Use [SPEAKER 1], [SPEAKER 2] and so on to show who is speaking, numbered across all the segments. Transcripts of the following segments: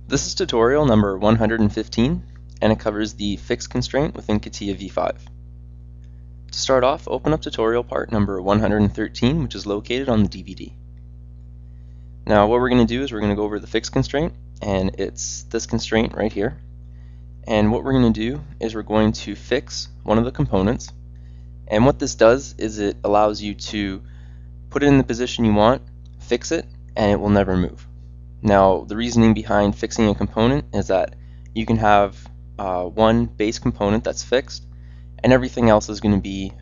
[SPEAKER 1] This is tutorial number 115, and it covers the fixed constraint within Catia V5. To start off, open up tutorial part number 113, which is located on the DVD. Now what we're going to do is we're going to go over the fixed constraint, and it's this constraint right here. And what we're going to do is we're going to fix one of the components, and what this does is it allows you to put it in the position you want, fix it, and it will never move. Now, the reasoning behind fixing a component is that you can have one base component that's fixed, and everything else is going to be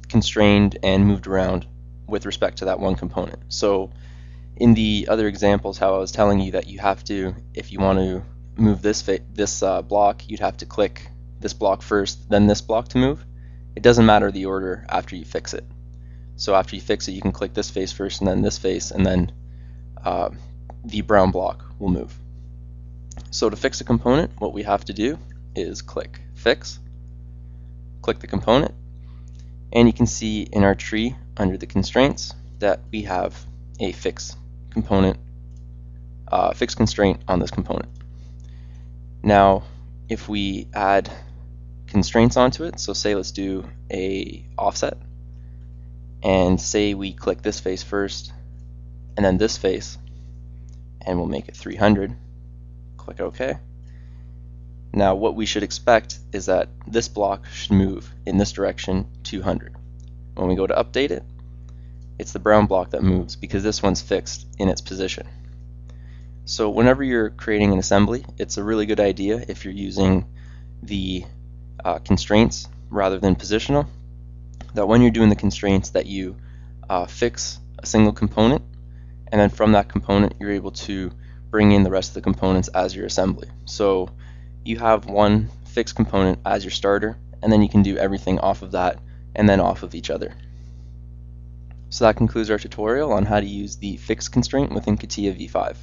[SPEAKER 1] constrained and moved around with respect to that one component. So in the other examples, how I was telling you that you have to, if you want to move this block, you'd have to click this block first, then this block to move. It doesn't matter the order after you fix it. So after you fix it, you can click this face first, and then this face, and then the brown block will move. So to fix a component, what we have to do is click Fix, click the component, and you can see in our tree under the constraints that we have a fixed component, fixed constraint on this component. Now, if we add constraints onto it, so say let's do a offset, and say we click this face first, and then this face, and we'll make it 300. Click OK. Now what we should expect is that this block should move in this direction 200. When we go to update it, it's the brown block that moves because this one's fixed in its position. So whenever you're creating an assembly, it's a really good idea if you're using the constraints rather than positional, that when you're doing the constraints that you fix a single component, and then from that component you're able to bring in the rest of the components as your assembly. So you have one fixed component as your starter, and then you can do everything off of that and then off of each other. So that concludes our tutorial on how to use the fixed constraint within Catia V5.